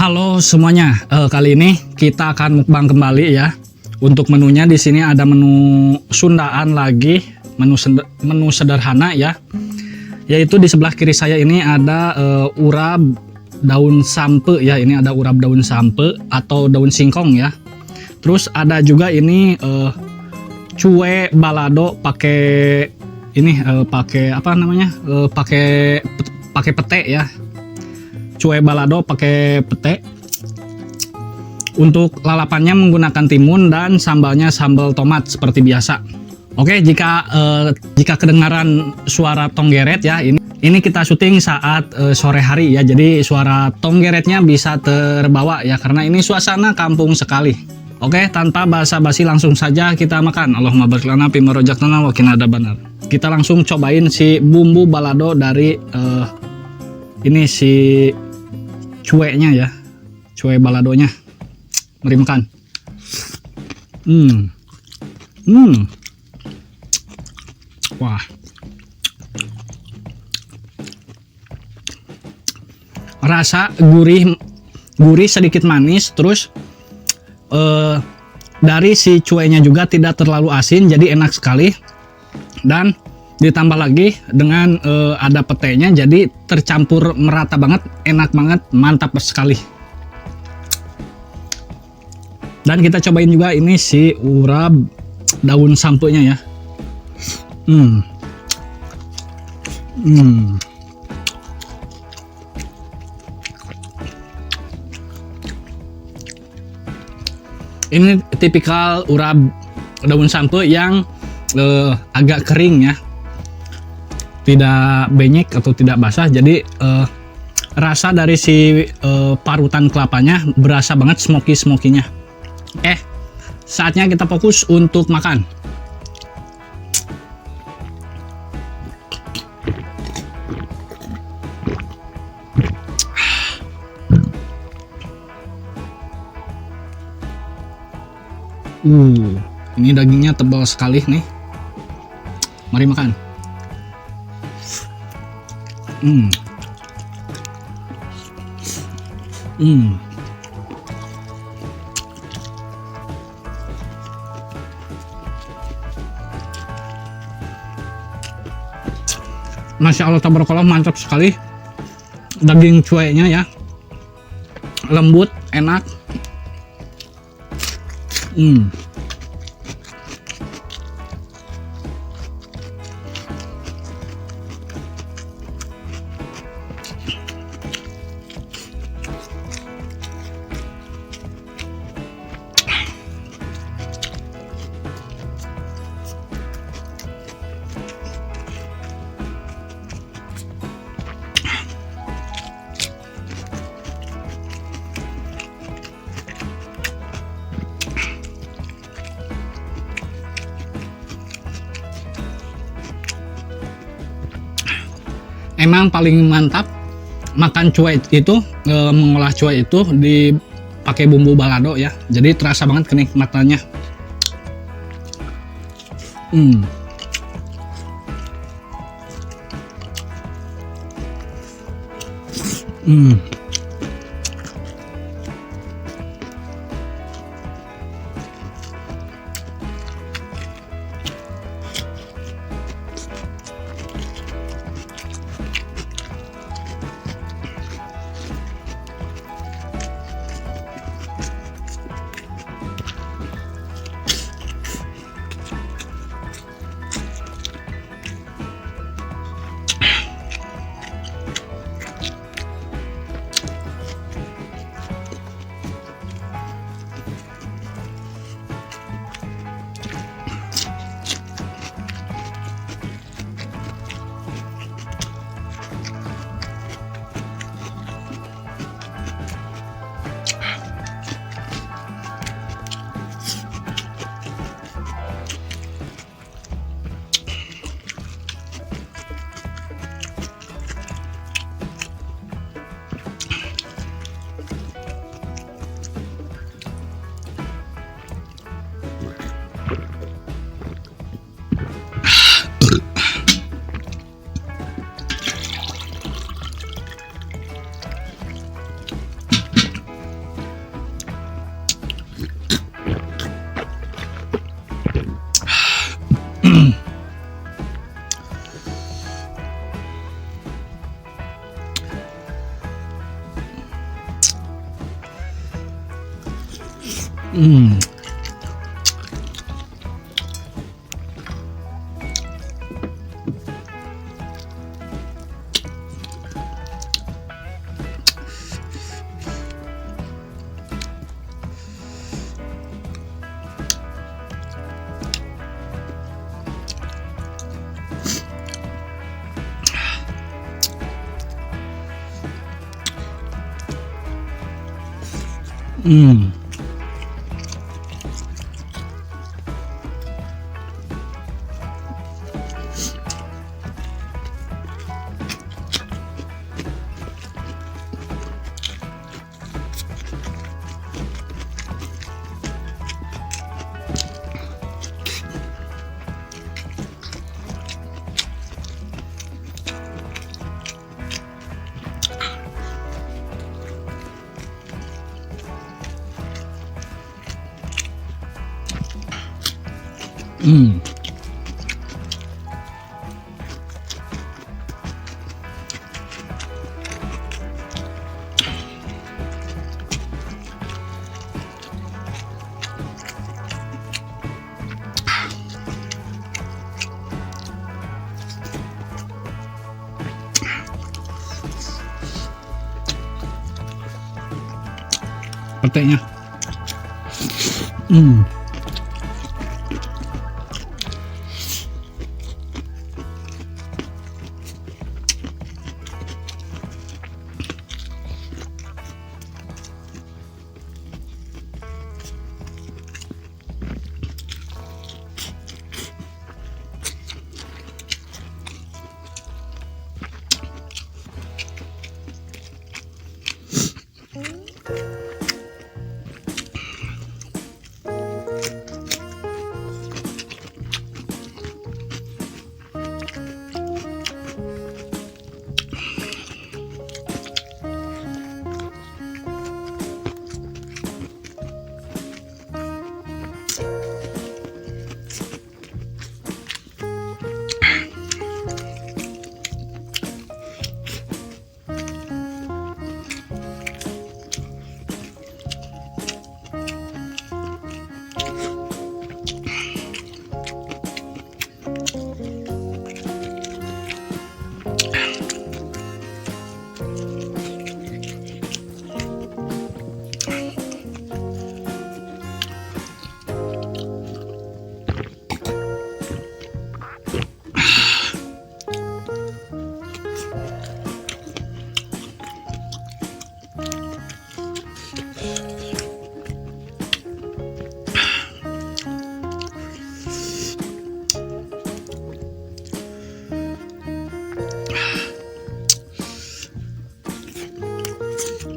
Halo semuanya, kali ini kita akan mukbang kembali ya. Untuk menunya di sini ada menu Sundaan lagi, menu sederhana ya. Yaitu di sebelah kiri saya ini ada urab daun sampeu ya. Ini ada urab daun sampeu atau daun singkong ya. Terus ada juga ini kue balado pakai ini pakai apa namanya? Pakai pete ya. Kue balado pakai pete. Untuk lalapannya menggunakan timun dan sambalnya sambal tomat seperti biasa. Oke, jika kedengaran suara tonggeret ya, ini kita syuting saat sore hari ya. Jadi suara tonggeretnya bisa terbawa ya karena ini suasana kampung sekali. Oke, tanpa basa-basi langsung saja kita makan. Allahumma barik lana fi ma razaqtana wa qina adzabannar. Kita langsung cobain si bumbu balado dari ini si cuenya ya, cue baladonya. Mari makan. Wah. Rasa gurih sedikit manis, terus dari si cuenya juga tidak terlalu asin, jadi enak sekali. Dan ditambah lagi dengan ada petenya, jadi tercampur merata banget, enak banget, mantap sekali. Dan kita cobain juga ini si urab daun sampeunya ya. Ini tipikal urab daun sampeu yang agak kering ya, tidak benyek atau tidak basah. Jadi rasa dari si parutan kelapanya berasa banget smoky-smokinya. Saatnya kita fokus untuk makan. Ini dagingnya tebal sekali nih. Mari makan. Masya Allah tabarakallah, mantap sekali. Daging cuenya ya, lembut, enak. Emang paling mantap makan cuek itu, mengolah cuek itu dipakai bumbu balado ya. Jadi terasa banget kenikmatannya. Hmm. Hmm. Hmm. Peteknya. Hmm.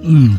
Hmm.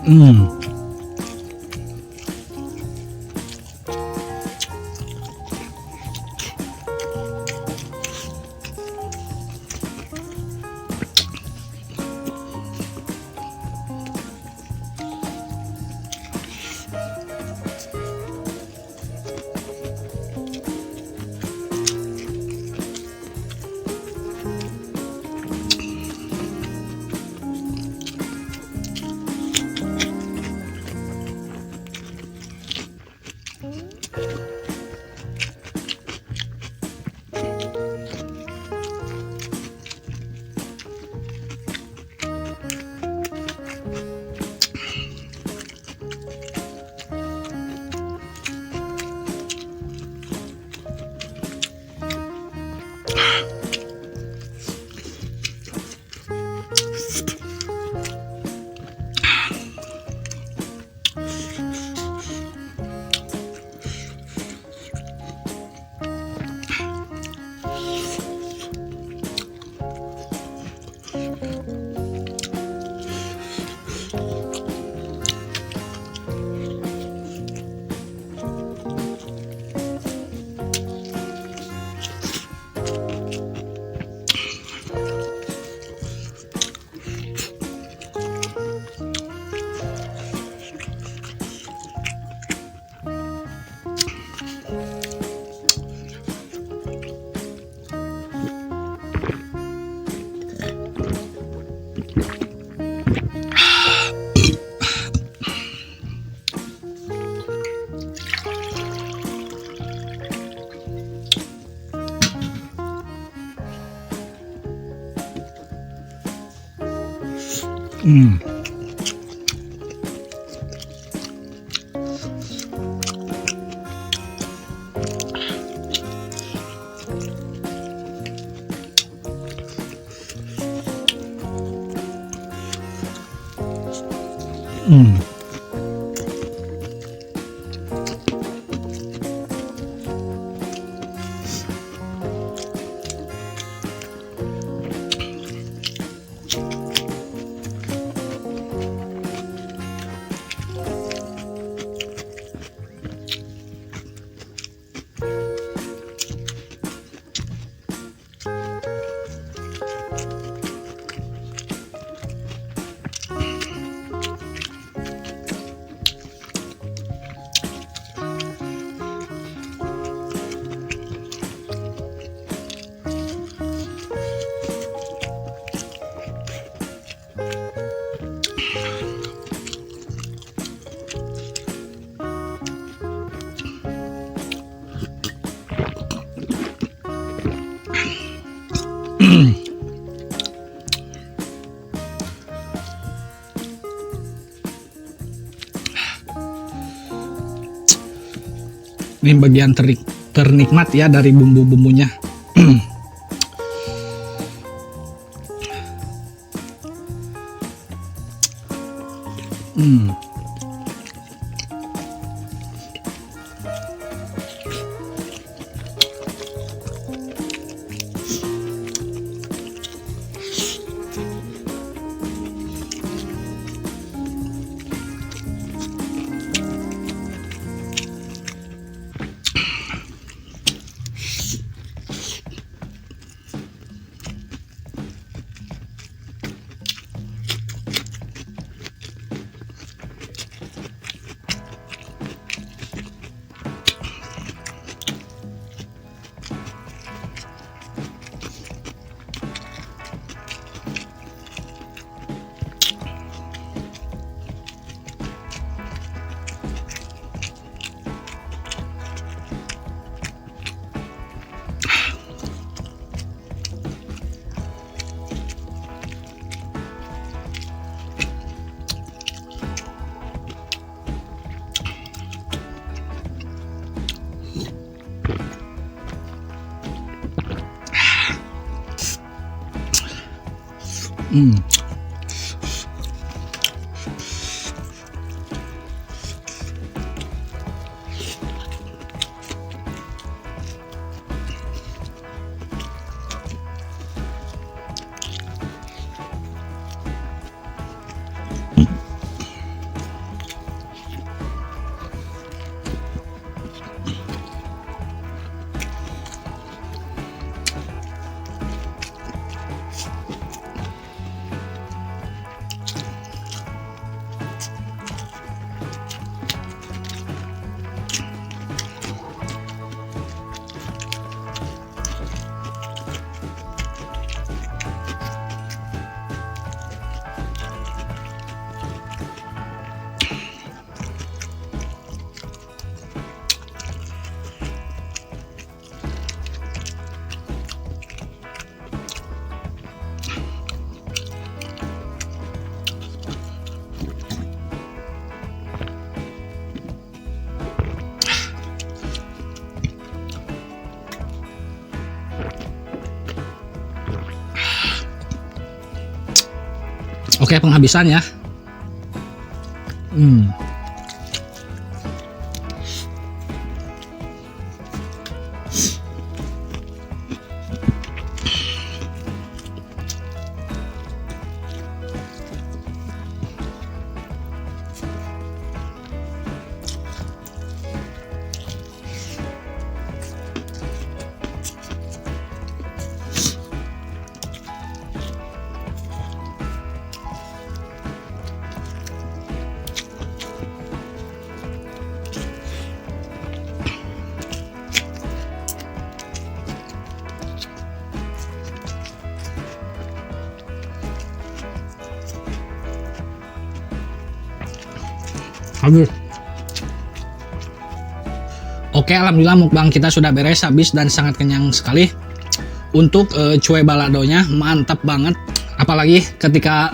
Hmm. Hmm. Hmm. Ini bagian ternikmat ya dari bumbu-bumbunya. Oke, penghabisan ya. Habis. Oke, alhamdulillah mukbang kita sudah beres, habis dan sangat kenyang sekali. Untuk kue baladonya mantap banget, apalagi ketika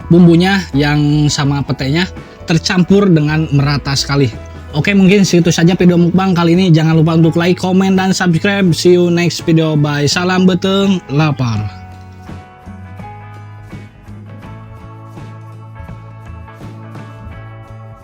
bumbunya yang sama petenya tercampur dengan merata sekali. Oke, mungkin segitu saja video mukbang kali ini. Jangan lupa untuk like, komen, dan subscribe. See you next video. Bye. Salam beteng lapar.